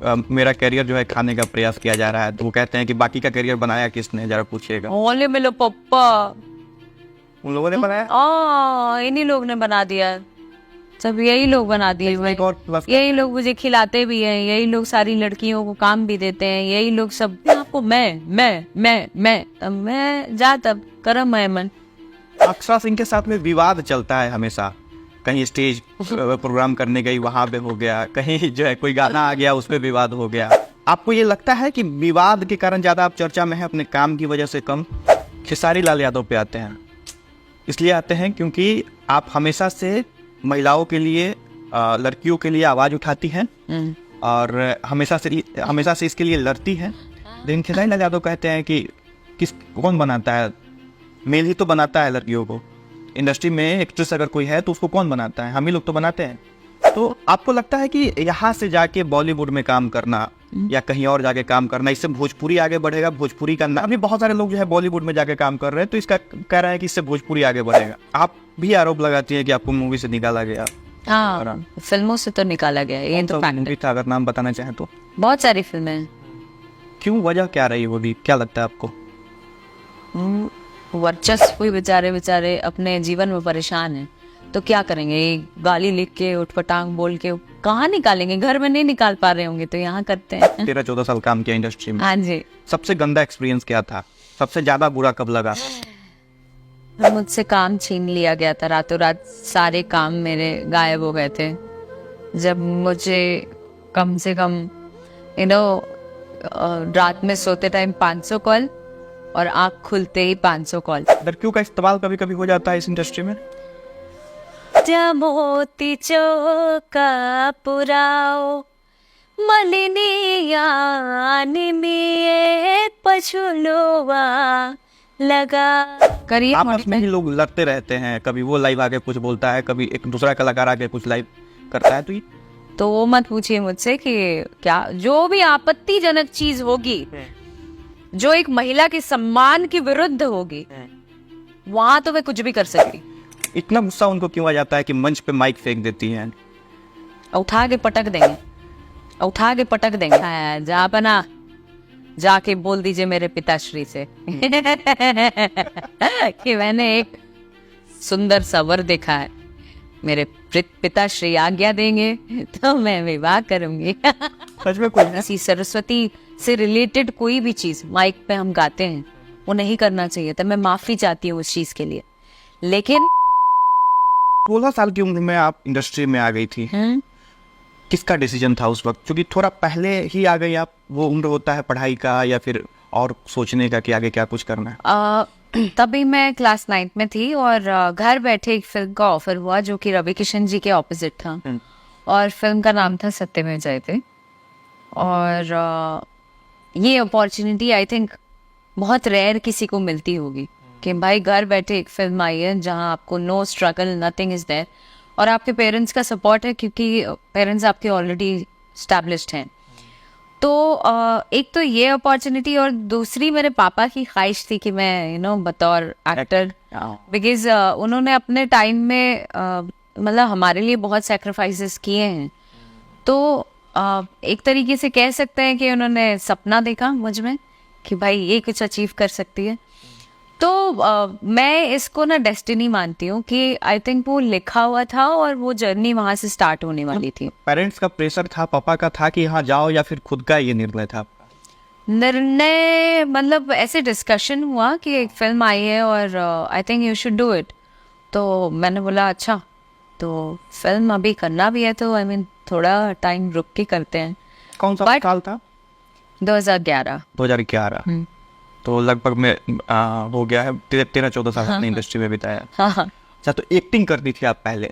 मेरा करियर जो है खाने का प्रयास किया जा रहा है, तो वो कहते हैं कि बाकी का करियर बनाया किसने, जरा पूछिएगा। ओले मेरे पप्पा, उन लोगों ने बनाया। इन्हीं लोग ने बना दिया, सब यही लोग बना दिए इसमें एक और प्लस, यही लोग मुझे खिलाते भी हैं, यही लोग सारी लड़कियों को काम भी देते हैं, यही लोग सब आपको मैं जा तब करम है मन। अक्षरा सिंह के साथ में विवाद चलता है हमेशा, कहीं स्टेज प्रोग्राम करने गई वहां पे हो गया, कहीं जो है कोई गाना आ गया उस पर विवाद हो गया। आपको ये लगता है कि विवाद के कारण ज्यादा आप चर्चा में है, अपने काम की वजह से कम? खेसारी लाल यादव पे आते हैं, इसलिए आते हैं क्योंकि आप हमेशा से महिलाओं के लिए, लड़कियों के लिए आवाज उठाती हैं और हमेशा से इसके लिए लड़ती हैं। लेकिन खेसारी लाल यादव कहते हैं कि कौन बनाता है, मेल ही तो बनाता है लड़कियों को। इंडस्ट्री में एक्ट्रेस अगर कोई है तो उसको कौन बनाता है, हम ही लोग तो बनाते हैं। तो आपको लगता है कि यहाँ से जाके बॉलीवुड में काम करना या कहीं और जाके काम करना, इससे भोजपुरी आगे बढ़ेगा? भोजपुरी का नाम, अभी बहुत सारे लोग जो है बॉलीवुड में जाके काम कर रहे हैं, तो इसका कह रहे हैं कि इससे भोजपुरी आगे बढ़ेगा। आप भी आरोप लगाती है कि आपको मूवी से निकाला गया। हाँ, फिल्मों से तो निकाला गया, ये तो फैक्ट है। था, अगर नाम बताना चाहें तो? बहुत सारी फिल्में हैं। क्यों, वजह क्या रही होगी, क्या लगता है आपको? वर्चस्व, कोई बेचारे अपने जीवन में परेशान है तो क्या करेंगे, गाली लिख के उठपटांग बोल के कहाँ निकालेंगे, घर में नहीं निकाल पा रहे होंगे तो यहाँ करते हैं। 13-14 साल काम किया इंडस्ट्री में। हाँ जी। सबसे गंदा एक्सपीरियंस क्या था, सबसे ज्यादा बुरा कब लगा? मुझसे काम छीन लिया गया था, रातों रात सारे काम मेरे गायब हो गए थे। जब मुझे कम से कम रात में सोते टाइम 500 कॉल और आँख खुलते ही 500 कॉल। लड़कियों का इस्तेमाल कभी कभी हो जाता है इस इंडस्ट्री में। मोती चौका पुराओ मलिनिया पछुलुआ लगा करिए। आपस में ही लोग लड़ते रहते हैं, कभी वो लाइव आके कुछ बोलता है, कभी एक दूसरा कलाकार आके कुछ लाइव करता है। तो वो मत पूछिए मुझसे कि क्या जो भी आपत्तिजनक चीज होगी, जो एक महिला के सम्मान के विरुद्ध होगी, वहां तो मैं कुछ भी कर सकती। इतना गुस्सा उनको क्यों आ जाता है कि मंच पे माइक फेंक देती हैं? उठा के पटक देंगे। जा बना, जाके बोल दीजिए मेरे पिताश्री से कि मैंने एक सुंदर सा वर देखा है, मेरे पिताश्री आज्ञा देंगे तो मैं विवाह करूंगी। सच में कोई ऐसी सरस्वती से रिलेटेड कोई भी चीज माइक पे हम गाते हैं वो नहीं करना चाहिए था, मैं माफी चाहती हूँ उस चीज के लिए। लेकिन 16 साल की उम्र में आप इंडस्ट्री में आ गई थी, किसका डिसीजन था उस वक्त? क्योंकि थोड़ा पहले ही आ गई आप, वो उम्र होता है पढ़ाई का या फिर और सोचने का कि आगे क्या कुछ करना है। तभी मैं क्लास 9 में थी और घर बैठे एक फिल्म का ऑफर हुआ जो कि रवि किशन जी के ऑपोजिट था और फिल्म का नाम था सत्यमेव जयते। और ये अपॉर्चुनिटी आई थिंक बहुत रेयर किसी को मिलती होगी कि भाई घर बैठे एक फिल्म आई है जहां आपको no struggle, nothing is there, और आपके पेरेंट्स का सपोर्ट है क्योंकि पेरेंट्स आपके ऑलरेडी एस्टैब्लिश्ड हैं। तो एक तो ये अपॉर्चुनिटी, और दूसरी मेरे पापा की ख्वाहिश थी कि मैं बतौर एक्टर, बिकॉज उन्होंने अपने टाइम में मतलब हमारे लिए बहुत सेक्रीफाइसेस किए हैं। तो एक तरीके से कह सकते हैं कि उन्होंने सपना देखा मुझ में कि भाई ये कुछ अचीव कर सकती है। तो मैं इसको ना डेस्टिनी मानती हूँ कि आई थिंक वो लिखा हुआ था और वो जर्नी वहां से स्टार्ट होने वाली थी। पेरेंट्स का प्रेशर था, पापा का था कि यहाँ जाओ, या फिर खुद का ये निर्णय था? निर्णय मतलब ऐसे डिस्कशन हुआ कि एक फिल्म आई है और I think you should do it. तो मैंने बोला अच्छा, तो फिल्म अभी करना भी है तो आई मीन थोड़ा टाइम रुक के करते हैं। कौन सा साल था? 2011। तो लगभग में हो गया है 13-14 साल अपनी इंडस्ट्री में बिताया। अच्छा, तो एक्टिंग करती थी आप पहले,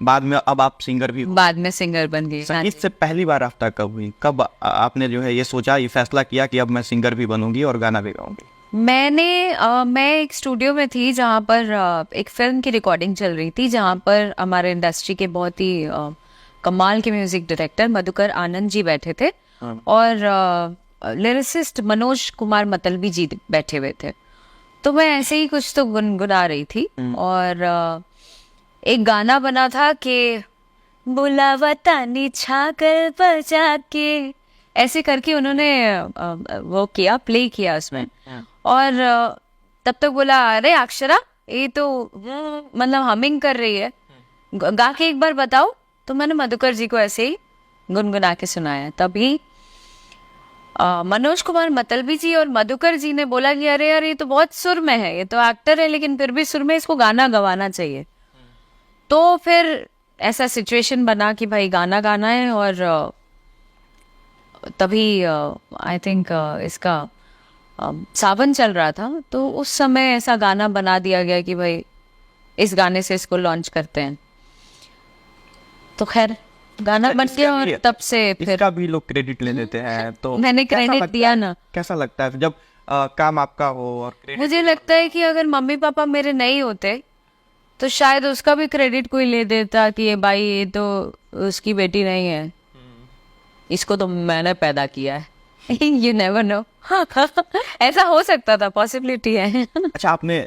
बाद में अब आप सिंगर भी हो? बाद में सिंगर बन गई। संगीत से पहली बार रफ्ता कब हुई, कब आपने जो है ये सोचा, ये फैसला किया कि अब मैं सिंगर भी बनूंगी और गाना भी गाऊंगी? मैं एक स्टूडियो में थी जहाँ पर एक फिल्म की रिकॉर्डिंग चल रही थी, जहाँ पर हमारे इंडस्ट्री के बहुत ही कमाल के म्यूजिक डायरेक्टर मधुकर आनंद जी बैठे थे और लिरिसिस्ट मनोज कुमार मतलबी जी बैठे हुए थे। तो मैं ऐसे ही कुछ तो गुनगुना रही थी और एक गाना बना था कि बुलावा तानी छागल बजा के ऐसे करके उन्होंने वो किया, प्ले किया उसमें। और तब तक बोला, अरे अक्षरा ये तो मतलब हमिंग कर रही है, गा के एक बार बताओ। तो मैंने मधुकर जी को ऐसे ही गुनगुना के सुनाया। तभी मनोज कुमार मतलबी जी और मधुकर जी ने बोला कि अरे यार ये तो बहुत सुर में है, ये तो एक्टर है लेकिन फिर भी सुर में, इसको गाना गवाना चाहिए। तो फिर ऐसा सिचुएशन बना कि भाई गाना गाना है। और तभी आई थिंक इसका सावन चल रहा था, तो उस समय ऐसा गाना बना दिया गया कि भाई इस गाने से इसको लॉन्च करते हैं। तो खैर गाना बन गया और तब से फिर इसका भी लोग क्रेडिट ले लेते हैं। तो मैंने कैसा क्रेडिट लगता दिया है? ना। कैसा लगता है जब काम आपका हो और क्रेडिट? मुझे लगता है कि अगर मम्मी पापा मेरे नहीं होते तो शायद उसका भी क्रेडिट कोई ले देता कि ये भाई ये तो उसकी बेटी नहीं है, इसको तो मैंने पैदा किया है। You never know. ऐसा हो सकता था, पॉसिबिलिटी है। अच्छा, आपने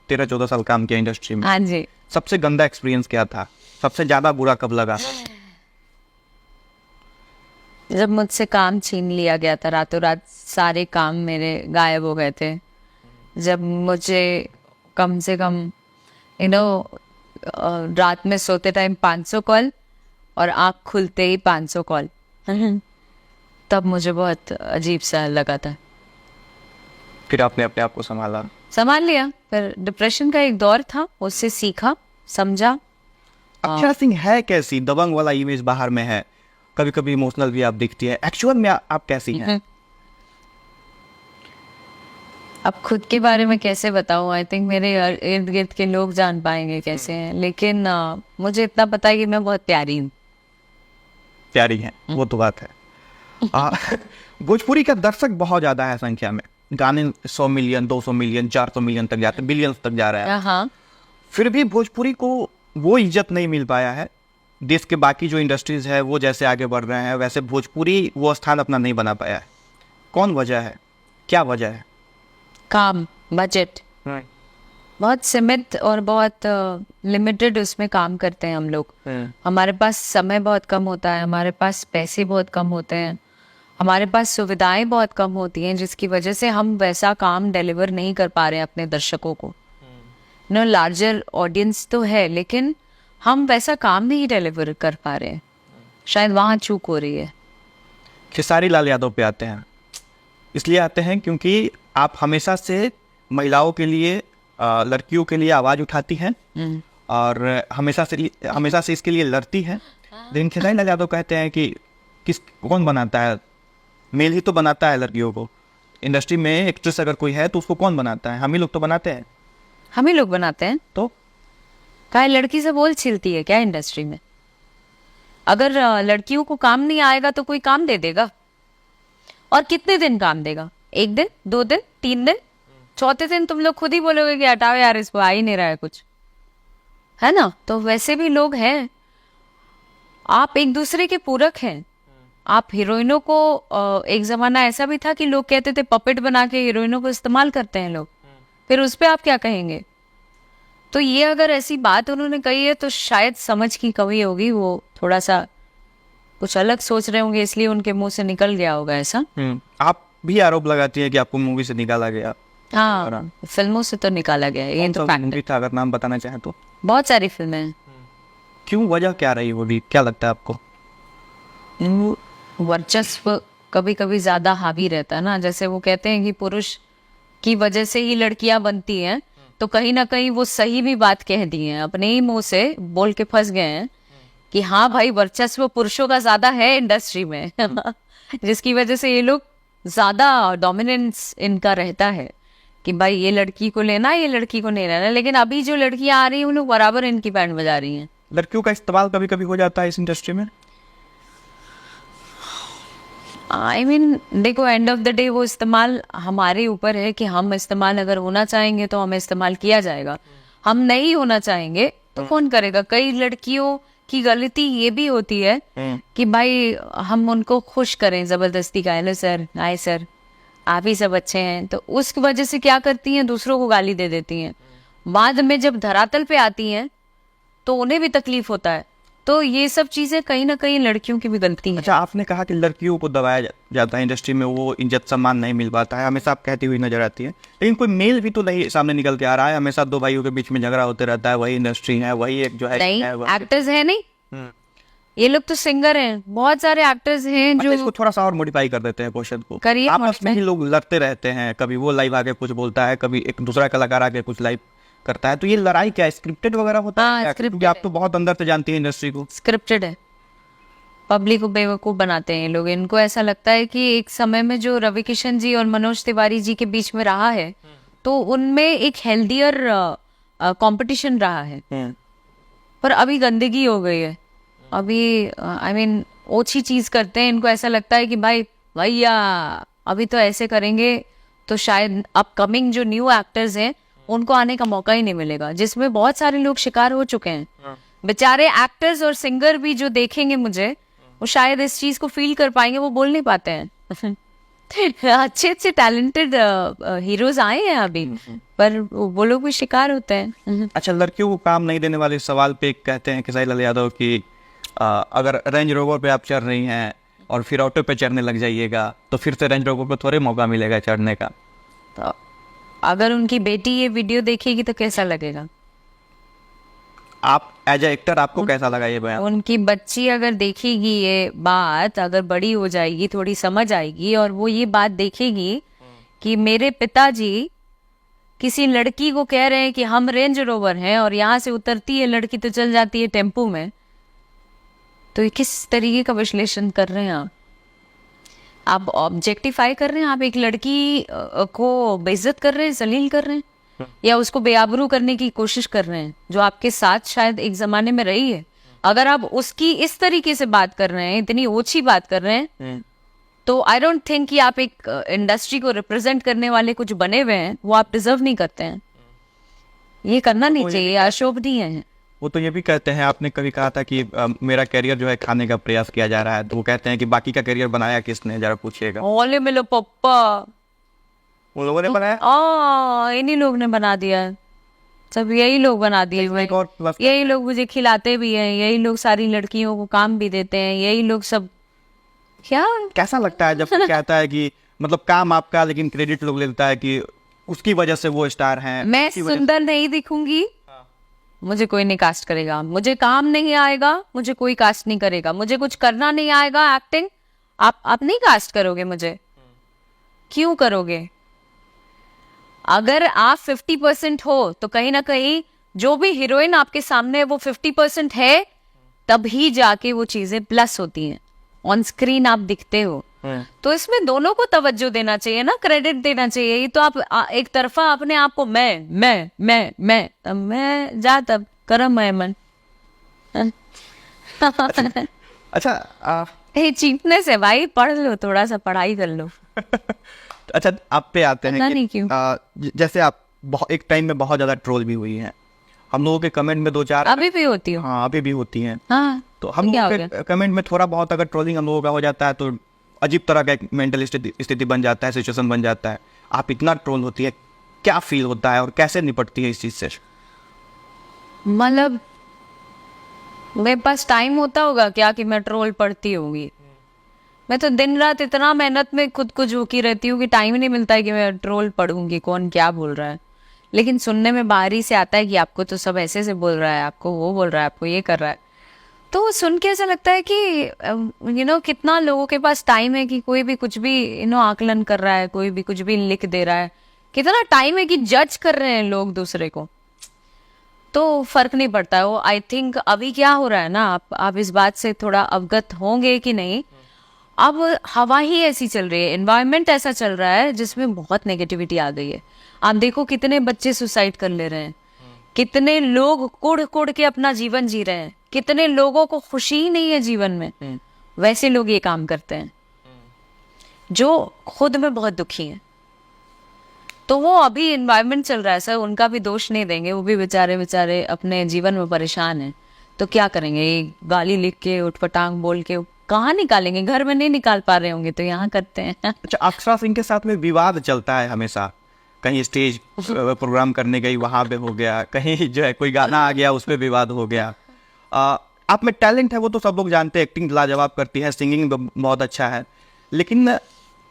13-14 साल काम किया इंडस्ट्री में। हाँ जी। सबसे गंदा एक्सपीरियंस क्या था? सबसे ज्यादा बुरा कब लगा? जब मुझसे काम छीन लिया गया था, रातों रात सारे काम मेरे गायब हो गए थे। जब मुझे कम से कम रात में सोते टाइम 500 कॉल और आँख खुलते ही 500 कॉल, तब मुझे बहुत अजीब सा लगा था। फिर आपने अपने आप को संभाल लिया। फिर डिप्रेशन का एक दौर था, उससे सीखा, समझा। अक्षरा सिंह है कैसी? दबंग वाला इमेज बाहर में है, कभी कभी इमोशनल भी आप दिखती है। एक्चुअल में आप कैसी हैं? अब खुद के बारे में कैसे बताऊं? आई थिंक मेरे इर्द गिर्द के लोग जान पाएंगे कैसे हैं, लेकिन मुझे इतना पता है कि मैं बहुत प्यारी हूँ। प्यारी हैं, वो तो बात है। भोजपुरी का दर्शक बहुत ज्यादा है संख्या में। गाने 100 मिलियन, 200 मिलियन, 400 मिलियन तक जाते हैं, बिलियंस तक जा रहा है। हाँ। फिर भी भोजपुरी को वो इज्जत नहीं मिल पाया है। देश के बाकी जो इंडस्ट्रीज है वो जैसे आगे बढ़ रहे हैं, वैसे भोजपुरी वो स्थान अपना नहीं बना पाया है। कौन वजह है? क्या वजह है? काम, बजट बहुत सीमित और बहुत लिमिटेड उसमें काम करते हैं हम लोग। हमारे पास समय बहुत कम होता है, हमारे पास पैसे बहुत कम होते हैं, हमारे पास सुविधाएं बहुत कम होती हैं, जिसकी वजह से हम वैसा काम डिलीवर नहीं कर पा रहे हैं अपने दर्शकों को। लार्जर ऑडियंस तो है लेकिन हम वैसा काम नहीं डिलीवर कर पा रहे हैं। शायद वहाँ चूक हो रही है। खेसारी लाल यादव पे आते हैं। इसलिए आते हैं क्योंकि आप हमेशा से महिलाओं के लिए, लड़कियों के लिए आवाज़ उठाती हैं और हमेशा से इसके लिए लड़ती हैं। लेकिन खेसारी लाल यादव कहते हैं कि कौन बनाता है? मेल ही तो बनाता है लड़कियों को। इंडस्ट्री में एक्ट्रेस अगर कोई है तो उसको कौन बनाता है? हम ही लोग तो बनाते हैं। हम ही लोग बनाते हैं। तो काय लड़की से बोल छिलती है क्या इंडस्ट्री में? अगर लड़कियों को काम नहीं आएगा तो कोई काम दे देगा, और कितने दिन काम देगा? 1 दिन, 2 दिन, 3 दिन, चौथे दिन तुम लोग खुद ही बोलोगे कि हटाओ यार, इसको आ ही नहीं रहा है कुछ, है ना? तो वैसे भी लोग हैं, आप एक दूसरे के पूरक हैं। आप हीरोइनों को, एक जमाना ऐसा भी था कि लोग कहते थे पपेट बना के हीरोइनों को इस्तेमाल करते हैं लोग, फिर उस पर आप क्या कहेंगे? तो ये अगर ऐसी बात उन्होंने कही है तो शायद समझ की कमी होगी, वो थोड़ा सा कुछ अलग सोच रहे होंगे, इसलिए उनके मुंह से निकल गया होगा ऐसा। आप भी आरोप लगाती है कि आपको मूवी से निकाला गया। हाँ, फिल्मों से तो निकाला गया है, ये तो फैक्ट है। था, अगर नाम बताना चाहें तो? बहुत सारी फिल्में हैं। क्यों, वजह क्या रही होगी? क्या लगता है आपको? वर्चस्व कभी कभी ज्यादा हावी रहता है ना। जैसे वो कहते हैं कि पुरुष की वजह से ही लड़कियां बनती हैं, तो कहीं ना कहीं वो सही भी बात कह दी है, अपने ही मुंह से बोल के फंस गए हैं कि हाँ भाई, वर्चस्व पुरुषों का ज्यादा है इंडस्ट्री में। जिसकी वजह से ये लोग ज्यादा डोमिनेंस इनका रहता है कि भाई ये लड़की को लेना, ये लड़की को नहीं लेना। लेकिन अभी जो लड़कियां आ रही हैं, उन लोग बराबर इनकी बैंड बजा रही हैं। लड़कियों का इस्तेमाल कभी कभी हो जाता है इस इंडस्ट्री में। आई मीन देखो, एंड ऑफ द डे वो इस्तेमाल हमारे ऊपर है कि हम इस्तेमाल अगर होना चाहेंगे तो हमें इस्तेमाल किया जाएगा, हम नहीं होना चाहेंगे तो कौन करेगा? कई लड़कियों की गलती ये भी होती है कि भाई हम उनको खुश करें जबरदस्ती का, हेलो सर, हाय सर, आप ही सब अच्छे हैं, तो उस वजह से क्या करती हैं, दूसरों को गाली दे देती हैं। बाद में जब धरातल पे आती हैं तो उन्हें भी तकलीफ होता है तो ये सब चीजें कहीं ना कहीं लड़कियों की भी गलती है। अच्छा, आपने कहा कि लड़कियों को दबाया जाता है इंडस्ट्री में, वो इज्जत सम्मान नहीं मिल पाता है, हमेशा आप कहती हुई नजर आती है, लेकिन कोई मेल भी तो नहीं सामने निकल के आ रहा है, हमेशा दो भाइयों के बीच में झगड़ा होते रहता है, वही इंडस्ट्री है, वही एक जो है नहीं, है, एक्टर्स है नहीं, ये लोग तो सिंगर हैं, बहुत सारे एक्टर्स हैं जो। इसको थोड़ा सा और मॉडिफाई कर देते हैं क्वेश्चन को, करिए आपस में ही लोग लड़ते रहते हैं, कभी वो लाइव आके कुछ बोलता है, कभी एक दूसरा कलाकार आके कुछ लाइव करता है, तो ये लड़ाई क्या स्क्रिप्टेड वगैरह होता है क्या? क्योंकि आप तो बहुत अंदर से जानती है इंडस्ट्री को। स्क्रिप्टेड है, पब्लिक को बेवकूफ बनाते हैं लोग। इनको ऐसा लगता है कि एक समय में जो रवि किशन जी और मनोज तिवारी जी के बीच में रहा है, तो उनमें एक हेल्दियर कंपटीशन रहा है, पर अभी गंदगी हो गई है। अभी आई मीन ओछी चीज करते हैं, इनको ऐसा लगता है कि भाई भैया अभी तो ऐसे करेंगे तो शायद अपकमिंग जो न्यू एक्टर्स हैं उनको आने का मौका ही नहीं मिलेगा, जिसमें बहुत सारे लोग शिकार हो चुके हैं। बेचारे एक्टर्स और सिंगर भी जो देखेंगे मुझे, वो शायद इस चीज को फील कर पाएंगे, वो बोल नहीं पाते हैं। अच्छे अच्छे टैलेंटेड हीरोज आए हैं अभी, पर वो लोग भी शिकार होते हैं। अच्छा, लड़कियों को काम नहीं देने वाले सवाल पे कहते हैं खेसारी लाल यादव की अगर रेंज रोवर पे आप चढ़ रही हैं और फिर ऑटो पे चढ़ने लग जाइएगा तो फिर से रेंज रोवर पे थोड़े मौका मिलेगा चढ़ने का। तो अगर उनकी बेटी ये वीडियो देखेगी तो कैसा लगेगा? आप एज ए एक्टर आपको कैसा लगा ये बयान? उनकी बच्ची अगर देखेगी ये बात, अगर बड़ी हो जाएगी, थोड़ी समझ आएगी, और वो ये बात देखेगी कि मेरे पिताजी किसी लड़की को कह रहे हैं कि हम रेंज रोवर हैं, और यहाँ से उतरती है लड़की तो चल जाती है टेम्पो में, तो ये किस तरीके का विश्लेषण कर रहे हैं आप ऑब्जेक्टिफाई कर रहे हैं, आप एक लड़की को बेइज्जत कर रहे हैं, जलील कर रहे हैं, या उसको बेआबरू करने की कोशिश कर रहे हैं, जो आपके साथ शायद एक जमाने में रही है। अगर आप उसकी इस तरीके से बात कर रहे हैं, इतनी ओछी बात कर रहे हैं, तो आई डोंट थिंक कि आप एक इंडस्ट्री को रिप्रेजेंट करने वाले कुछ बने हुए हैं, वो आप डिजर्व नहीं करते हैं। ये करना नहीं चाहिए, अशोभनीय है। वो तो ये भी कहते हैं, आपने कभी कहा था कि मेरा करियर जो है खाने का प्रयास किया जा रहा है, तो वो कहते हैं कि बाकी का करियर बनाया किसने, जरा पूछिएगा। ओले मिलो पप्पा, वो लोगों ने बनाया, इन्हीं लोग ने बना दिया है, सब यही लोग बना दिए हुए हैं। यही लोग मुझे खिलाते भी हैं, यही लोग सारी लड़कियों को काम भी देते हैं, यही लोग सब। क्या कैसा लगता है जब कहता है कि मतलब काम आपका, लेकिन क्रेडिट लोग लेता है कि उसकी वजह से वो स्टार हैं। मैं सुंदर नहीं दिखूंगी, मुझे कोई नहीं कास्ट करेगा, मुझे काम नहीं आएगा, मुझे कोई कास्ट नहीं करेगा, मुझे कुछ करना नहीं आएगा एक्टिंग, आप नहीं कास्ट करोगे मुझे, क्यों करोगे? अगर आप 50% हो तो कहीं ना कहीं जो भी हीरोइन आपके सामने है वो 50% है, तभी जाके वो चीजें प्लस होती हैं। ऑन स्क्रीन आप दिखते हो, तो इसमें दोनों को तवज्जो देना चाहिए ना, क्रेडिट देना चाहिए। ये तो आप एक तरफा अपने आप को मैं तब मैं जा तब करम है मन। अच्छा, ये चीपनेस है भाई, पढ़ लो, थोड़ा सा पढ़ाई कर लो। अच्छा, आप पे आते हैं नहीं कि क्यों? जैसे आप एक टाइम में बहुत ज्यादा ट्रोल भी हुई हैं, हम लोगों के कमेंट में 2-4 अभी भी होती हो। हाँ, अभी भी होती हैं। हाँ, तो हम लोगों के कमेंट में थोड़ा बहुत अगर ट्रोलिंग हम लोगों का हो जाता है तो अजीब तरह का एक मेंटल स्थिति बन जाता है, सिचुएशन बन जाता है। आप इतना ट्रोल होती है, क्या फील होता है और कैसे निपटती है इस चीज से? मतलब मेरे पास टाइम होता होगा क्या कि मैं ट्रोल पढ़ती होंगी? मैं तो दिन रात इतना मेहनत में खुद को झोंकी रहती हूँ कि टाइम ही नहीं मिलता है कि मैं ट्रोल पढ़ूंगी, कौन क्या बोल रहा है। लेकिन सुनने में बाहरी से आता है कि आपको तो सब ऐसे से बोल रहा है, आपको वो बोल रहा है, आपको ये कर रहा है, तो सुन के ऐसा लगता है कि कितना लोगों के पास टाइम है कि कोई भी कुछ भी आकलन कर रहा है, कोई भी कुछ भी लिख दे रहा है। कितना टाइम है कि जज कर रहे हैं लोग दूसरे को, तो फर्क नहीं पड़ता है वो। आई थिंक अभी क्या हो रहा है ना, आप इस बात से थोड़ा अवगत होंगे कि नहीं, अब हवा ही ऐसी चल रही है, एनवायरनमेंट ऐसा चल रहा है जिसमें बहुत नेगेटिविटी आ गई है। आप देखो कितने बच्चे सुसाइड कर ले रहे हैं, कितने लोग कुड़ कुड़ के अपना जीवन जी रहे हैं, कितने लोगों को खुशी ही नहीं है जीवन में। वैसे लोग ये काम करते हैं जो खुद में बहुत दुखी हैं। तो वो अभी एनवायरनमेंट चल रहा है सर, उनका भी दोष नहीं देंगे, वो भी बेचारे अपने जीवन में परेशान हैं। तो क्या करेंगे, ये गाली लिख के उठपटांग बोल के कहाँ निकालेंगे? घर में नहीं निकाल पा रहे होंगे तो यहाँ करते हैं। अच्छा, अक्षरा सिंह के साथ में विवाद चलता है हमेशा, कहीं स्टेज प्रोग्राम करने गई वहां पे हो गया, कहीं जो है कोई गाना आ गया उस पर विवाद हो गया। आप में टैलेंट है वो तो सब लोग जानते हैं, एक्टिंग लाजवाब करती है, सिंगिंग बहुत अच्छा है, लेकिन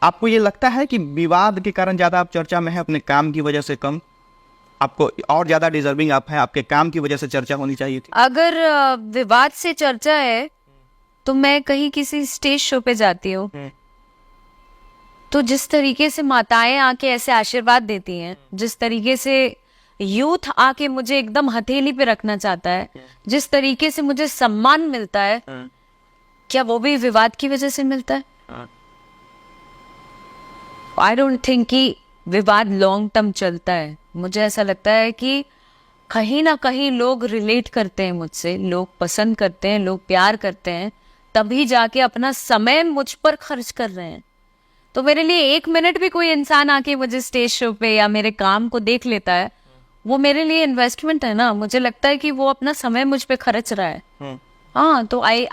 आपको ये लगता है कि विवाद के कारण ज़्यादा आप चर्चा में है, अपने काम की वजह से कम? आपको और ज़्यादा डिजर्विंग आप हैं, आपके काम की वजह से चर्चा होनी चाहिए थी? अगर विवाद से चर्चा है तो मैं कहीं किसी स्टेज शो पे जाती हूँ, तो जिस तरीके से माताएं आके ऐसे आशीर्वाद देती हैं, जिस तरीके से यूथ आके मुझे एकदम हथेली पे रखना चाहता है, जिस तरीके से मुझे सम्मान मिलता है, क्या वो भी विवाद की वजह से मिलता है? आई डोंट थिंक कि विवाद लॉन्ग टर्म चलता है। मुझे ऐसा लगता है कि कहीं ना कहीं लोग रिलेट करते हैं मुझसे, लोग पसंद करते हैं, लोग प्यार करते हैं, तभी जाके अपना समय मुझ पर खर्च कर रहे हैं। तो मेरे लिए 1 मिनट भी कोई इंसान आके मुझे स्टेज शो पे या मेरे काम को देख लेता है, वो मेरे लिए इन्वेस्टमेंट है ना। मुझे लगता है कि वो अपना समय मुझ पे खर्च रहा है। हाँ, तो आई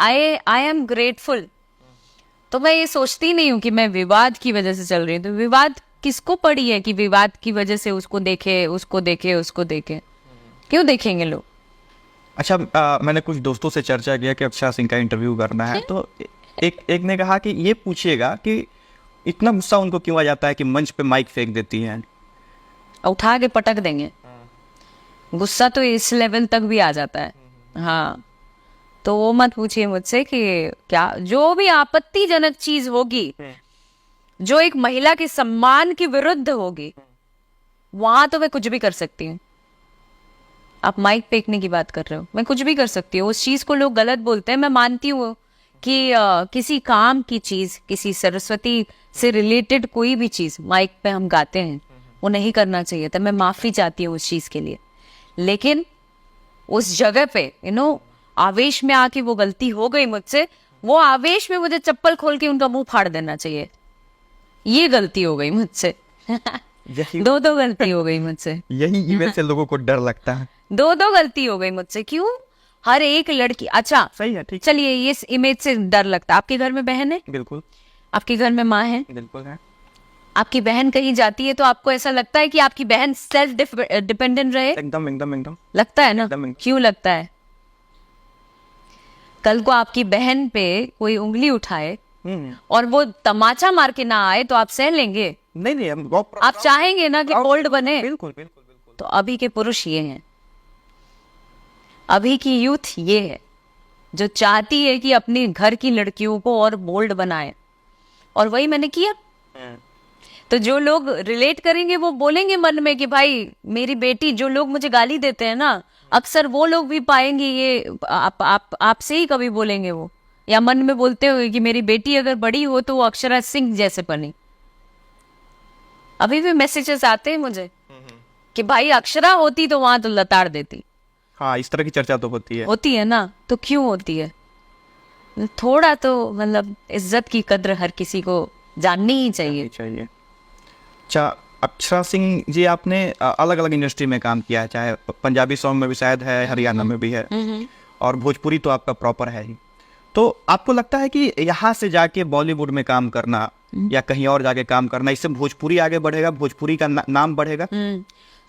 एम ग्रेटफुल। तो मैं ये सोचती नहीं हूँ कि मैं विवाद की वजह से चल रही हूँ। तो विवाद किसको पड़ी है कि विवाद की वजह से उसको देखे, उसको देखे, उसको देखे? क्यों देखेंगे लोग? अच्छा, मैंने कुछ दोस्तों से चर्चा किया कि अक्षरा सिंह का इंटरव्यू करना है, तो एक ने कहा कि ये पूछिएगा कि इतना गुस्सा उनको क्यों आ जाता है कि मंच पे माइक फेंक देती हैं? उठा के पटक देंगे। गुस्सा तो इस लेवल तक भी आ जाता है। हाँ, तो वो मत पूछिए मुझसे कि क्या जो भी आपत्तिजनक चीज होगी, जो एक महिला के सम्मान के विरुद्ध होगी, वहां तो मैं कुछ भी कर सकती हूँ। आप माइक फेंकने की बात कर रहे हो, मैं कुछ भी कर सकती हूँ। उस चीज को लोग गलत बोलते हैं, मैं मानती हूँ कि किसी काम की चीज, किसी सरस्वती से रिलेटेड कोई भी चीज माइक पे हम गाते हैं, वो नहीं करना चाहिए था। मैं माफी चाहती हूँ उस चीज के लिए, लेकिन उस जगह पे आवेश में आके वो गलती हो गई मुझसे, वो आवेश में मुझे चप्पल खोल के उनका मुंह फाड़ देना चाहिए। ये गलती हो गई मुझसे। दो गलती हो गई मुझसे। यही इमेज से लोगों को डर लगता है। दो गलती हो गई मुझसे। क्यों? हर एक लड़की, अच्छा सही है, ठीक, चलिए, ये इमेज से डर लगता है। आपके घर में बहन है? बिल्कुल। आपके घर में माँ है? बिल्कुल है। आपकी बहन कहीं जाती है तो आपको ऐसा लगता है कि आपकी बहन सेल्फ डिपेंडेंट रहे? एकदम एकदम एकदम लगता है ना? एकदम। क्यों लगता है? कल को आपकी बहन पे कोई उंगली उठाए और वो तमाचा मार के ना आए तो आप सह लेंगे? नहीं, आप चाहेंगे ना कि बोल्ड बने? बिल्कुल बिल्कुल बिल्कुल। तो अभी के पुरुष ये हैं, अभी की यूथ ये है जो चाहती है कि अपने घर की लड़कियों को और बोल्ड बनाए, और वही मैंने किया। तो जो लोग रिलेट करेंगे वो बोलेंगे मन में कि भाई मेरी बेटी, जो लोग मुझे गाली देते हैं ना, अक्सर वो लोग भी पाएंगे ये आपसे ही कभी बोलेंगे वो, या मन में बोलते हुए कि मेरी बेटी अगर बड़ी हो तो वो अक्षरा सिंह जैसे बने। अभी भी मैसेजेस आते हैं मुझे कि भाई अक्षरा होती तो वहां तो लताड़ देती। हाँ, इस तरह की चर्चा तो होती है ना। तो क्यों होती है? थोड़ा तो मतलब इज्जत की कद्र हर किसी को जाननी ही चाहिए। अच्छा, अक्षरा सिंह जी, आपने अलग अलग इंडस्ट्री में काम किया है, चाहे पंजाबी सॉन्ग में भी शायद है, हरियाणा में भी है, और भोजपुरी तो आपका प्रॉपर है ही। तो आपको लगता है कि यहाँ से जाके बॉलीवुड में काम करना या कहीं और जाके काम करना, इससे भोजपुरी आगे बढ़ेगा, भोजपुरी का नाम बढ़ेगा?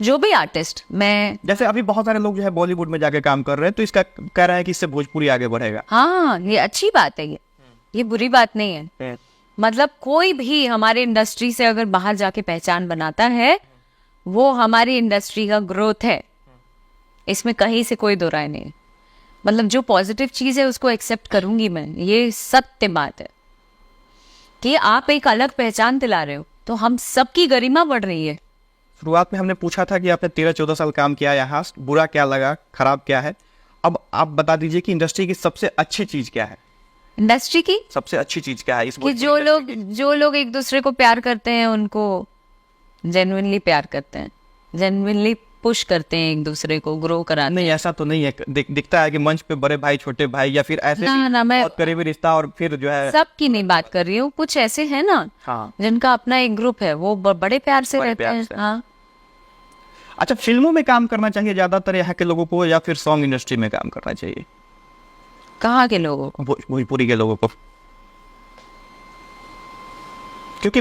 जो भी आर्टिस्ट, मैं जैसे अभी बहुत सारे लोग जो है बॉलीवुड में जाके काम कर रहे हैं, तो इसका कह रहे हैं कि इससे भोजपुरी आगे बढ़ेगा। हाँ, ये अच्छी बात है, ये बुरी बात नहीं है। मतलब कोई भी हमारे इंडस्ट्री से अगर बाहर जाके पहचान बनाता है, वो हमारी इंडस्ट्री का ग्रोथ है, इसमें कहीं से कोई दो राय नहीं। मतलब जो पॉजिटिव चीज है उसको एक्सेप्ट करूंगी मैं। ये सत्य बात है कि आप एक अलग पहचान दिला रहे हो, तो हम सबकी गरिमा बढ़ रही है। शुरुआत में हमने पूछा था कि आपने 13-14 साल काम किया यहाँ, बुरा क्या लगा, खराब क्या है? अब आप बता दीजिए कि इंडस्ट्री की सबसे अच्छी चीज क्या है? इंडस्ट्री की सबसे अच्छी चीज क्या है? कि जो लोग एक दूसरे को प्यार करते हैं, उनको जेन्युइनली प्यार करते हैं, जेन्युइनली पुश करते हैं, एक दूसरे को ग्रो कराते। नहीं, ऐसा तो नहीं है। दिखता है कि मंच पे बड़े भाई, छोटे भाई, या फिर ऐसे मैं बहुत करीबी रिश्ता, और फिर जो है सबकी नहीं बात कर रही हूँ, कुछ ऐसे हैं ना, हाँ, जिनका अपना एक ग्रुप है, वो बड़े प्यार से रहते हैं। हाँ। अच्छा, फिल्मों में काम करना चाहिए ज्यादातर यहाँ के लोगों को, या फिर सॉन्ग इंडस्ट्री में काम करना चाहिए? कहाँ के लोगों को? भोजपुरी के लोगों को। क्योंकि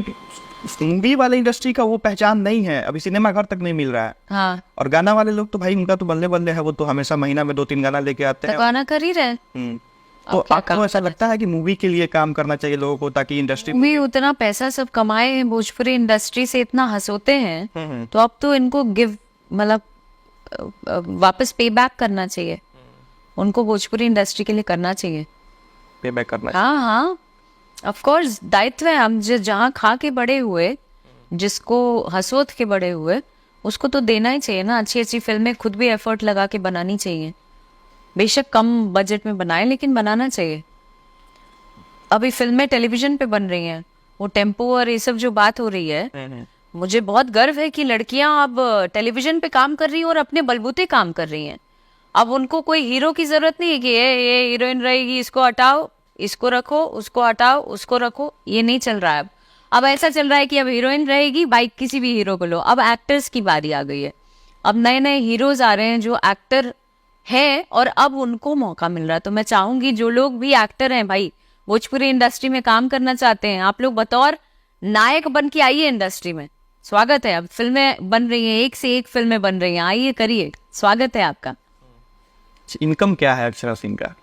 मूवी वाले इंडस्ट्री का वो पहचान नहीं है, अभी सिनेमा घर तक नहीं मिल रहा है। हाँ, और गाना वाले लोग तो भाई उनका तो बल्ले बल्ले है, वो तो हमेशा महीना में 2-3 गाना लेके आते तो हैं। गाना कर ही रहे। तो क्या आपको ऐसा लगता है कि मूवी के लिए काम करना चाहिए लोगों को, ताकि इंडस्ट्री भी उतना पैसा सब कमाए हैं, भोजपुरी इंडस्ट्री से इतना हंसोते हैं, तो अब तो इनको गिव मतलब वापस पे बैक करना चाहिए, उनको भोजपुरी इंडस्ट्री के लिए करना चाहिए। पे बैक करना हाँ हाँ, ऑफ कोर्स दायित्व है। हम जहाँ खा के बड़े हुए, जिसको हंसोत के बड़े हुए, उसको तो देना ही चाहिए ना। अच्छी अच्छी फिल्में खुद भी एफर्ट लगा के बनानी चाहिए, बेशक कम बजट में बनाए, लेकिन बनाना चाहिए। अभी फिल्में टेलीविजन पे बन रही हैं, वो टेम्पो और ये सब जो बात हो रही है, मुझे बहुत गर्व है कि लड़कियां अब टेलीविजन पे काम कर रही हैं और अपने बलबूते काम कर रही हैं। अब उनको कोई हीरो की जरूरत नहीं है कि ये हीरोइन रहेगी, इसको हटाओ, इसको रखो, उसको हटाओ, उसको रखो, ये नहीं चल रहा है। अब ऐसा चल रहा है कि अब हीरोइन रहेगी, बाइक किसी भी हीरो को लो। अब एक्टर्स की बारी आ गई है, अब नए नए हीरोज आ रहे हैं जो एक्टर हैं और अब उनको मौका मिल रहा है। तो मैं चाहूंगी जो लोग भी एक्टर हैं भाई, भोजपुरी इंडस्ट्री में काम करना चाहते हैं, आप लोग बतौर नायक बन के आइए इंडस्ट्री में। स्वागत है, अब फिल्में बन रही हैं, एक से एक फिल्में बन रही हैं, आइए करिए, स्वागत है आपका। इनकम क्या है अक्षरा सिंह का,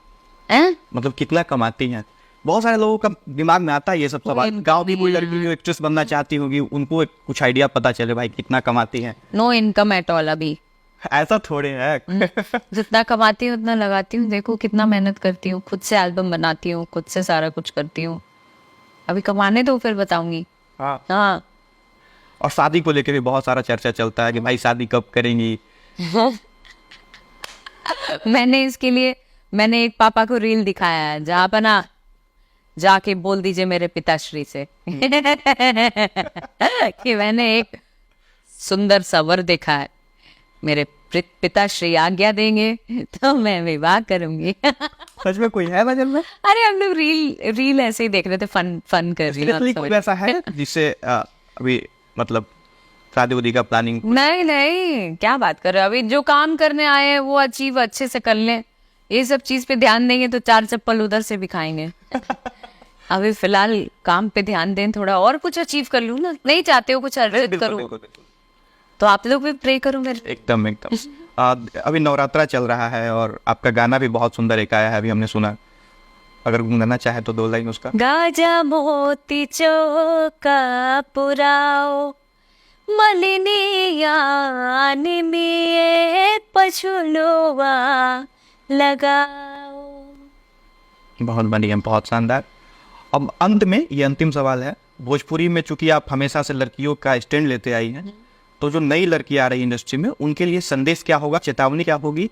हैं? मतलब कितना कमाती हैं? बहुत सारे लोगों का दिमाग में आता है ये सब सवाल। गाँव की कोई लड़की जो एक्ट्रेस बनना चाहती होगी, उनको कुछ आइडिया पता चले भाई कितना कमाती है। नो इनकम एट ऑल अभी। ऐसा थोड़े है। जितना कमाती हूँ उतना लगाती हूँ, देखो कितना मेहनत करती हूँ, खुद से एल्बम बनाती हूँ, खुद से सारा कुछ करती हूँ। अभी कमाने दो फिर बताऊंगी। हाँ। हाँ। और शादी को लेकर भी बहुत सारा चर्चा चलता है कि भाई शादी कब करेंगी। मैंने इसके लिए एक पापा को रील दिखाया है, जहाँ पर ना जाके बोल दीजिए मेरे पिताश्री से कि मैंने एक सुंदर सा वर देखा है, मेरे पिताश्री आज्ञा देंगे तो मैं विवाह करूंगी। सच में कोई है नजर में? अरे हम लोग रील ऐसे ही देख रहे थे, फन कर रही Seriously कोई ऐसा है जिससे अभी मतलब शादी उदी का प्लानिंग? नहीं, क्या बात कर रहे हो। अभी जो काम करने आए हैं वो अचीव अच्छे से कर लें, ये सब चीज पे ध्यान देंगे तो 4 चप्पल उधर से भी खाएंगे। अभी फिलहाल काम पे ध्यान दें, थोड़ा और कुछ अचीव कर लूं ना। नहीं चाहते हो कुछ अर्जित करूं तो आप लोग भी प्रे करो मेरे। एकदम अभी नवरात्रा चल रहा है और आपका गाना भी बहुत सुंदर एक आया है, अभी हमने सुना। अगर गुनगुनाना चाहे तो 2 लाइन उसका। गाजा मोती चौका पुराओ, मलिनियान में पछुलुआ लगाओ। बहुत बढ़िया, बहुत शानदार। अब अंत में ये अंतिम सवाल है, भोजपुरी में चूंकि आप हमेशा से लड़कियों का स्टैंड लेते आई हैं, तो जो नई लड़की आ रही इंडस्ट्री में उनके लिए संदेश क्या होगा, चेतावनी क्या होगी,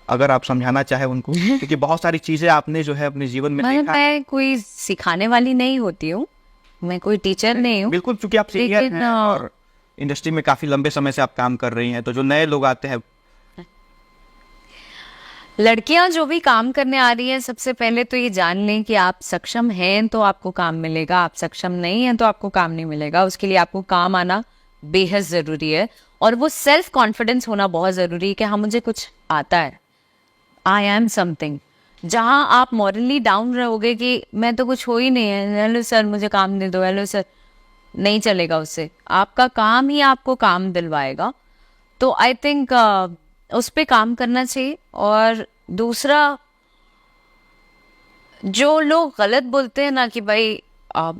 अगर आप समझाना चाहे उनको? क्योंकि बहुत सारी चीजें आपने जो है अपने जीवन में देखा। मैं कोई सिखाने वाली नहीं होती हूँ, मैं कोई टीचर नहीं हूँ। बिल्कुल, क्योंकि आप सीनियर हैं और इंडस्ट्री में काफी लंबे समय से आप काम कर रही हैं, तो जो नए लोग आते हैं, लड़कियां जो भी काम करने आ रही हैं, सबसे पहले तो ये जान लें कि आप सक्षम हैं तो आपको काम मिलेगा, आप सक्षम नहीं हैं तो आपको काम नहीं मिलेगा। उसके लिए आपको काम आना बेहद जरूरी है और वो सेल्फ कॉन्फिडेंस होना बहुत जरूरी है कि हाँ मुझे कुछ आता है, आई एम समथिंग। जहाँ आप मॉरली डाउन रहोगे कि मैं तो कुछ हो ही नहीं है, हेलो सर मुझे काम दे दो, हेलो सर, नहीं चलेगा उससे। आपका काम ही आपको काम दिलवाएगा। तो आई थिंक उस पर काम करना चाहिए। और दूसरा, जो लोग गलत बोलते हैं ना कि भाई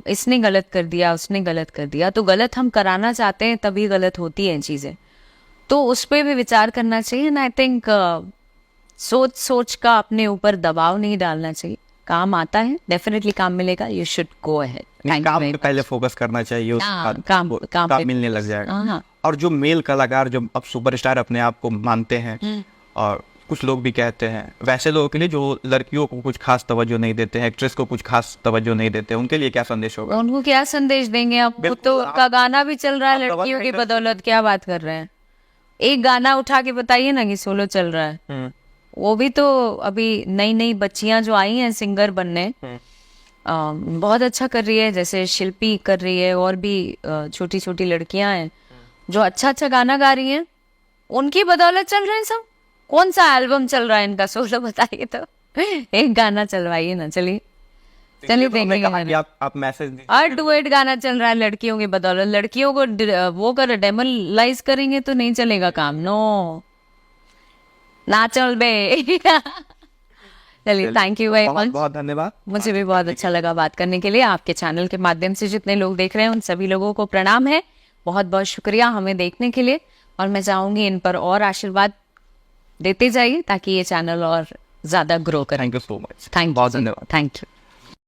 इसने गलत कर दिया, उसने गलत कर दिया, तो गलत हम कराना चाहते हैं तभी गलत होती हैं चीज़ें, तो उस पर भी विचार करना चाहिए। एंड आई थिंक सोच का अपने ऊपर दबाव नहीं डालना चाहिए। काम आता है, डेफिनेटली काम मिलेगा, यू शुड गो अहेड। काम पे पहले फोकस करना चाहिए, काम मिलने लग जाएगा। और जो मेल कलाकार जो अब सुपरस्टार अपने आप को मानते हैं, और कुछ लोग भी कहते हैं, वैसे लोगों के लिए जो लड़कियों को कुछ खास तवज्जो नहीं देते हैं, एक्ट्रेस को कुछ खास तवज्जो नहीं देते, उनके लिए क्या संदेश होगा? उनको क्या संदेश देंगे? अब तो उनका गाना भी चल रहा है लड़कियों की बदौलत। क्या बात कर रहे हैं? एक गाना उठा के बताइए ना कि सोलो चल रहा है। वो भी तो अभी नई बच्चियां जो आई हैं सिंगर बनने, बहुत अच्छा कर रही है, जैसे शिल्पी कर रही है, और भी छोटी छोटी लड़कियां हैं जो अच्छा गाना गा रही हैं, उनकी बदौलत चल रहे हैं सब। कौन सा एल्बम चल रहा है इनका सोलो बताइए तो, एक गाना चलवाइए ना। चलिए चलिए तो हमने देखेंगे कहा कि आप मैसेज दीजिए। और डुएट गाना चल रहा है लड़कियों की बदौलत, लड़कियों को वो कर डेमोलाइज करेंगे तो नहीं चलेगा काम। नो ना चल बे। चलिए थैंक यू वेरी बहुत मच, बहुत धन्यवाद। मुझे भी बहुत अच्छा लगा बात करने के लिए। आपके चैनल के माध्यम से जितने लोग देख रहे हैं उन सभी लोगों को प्रणाम है, बहुत बहुत शुक्रिया हमें देखने के लिए। और मैं चाहूंगी इन पर और आशीर्वाद देते जाइए ताकि ये चैनल और ज्यादा ग्रो करे। Thank you so much. Thank बहुत धन्यवाद। Thank you.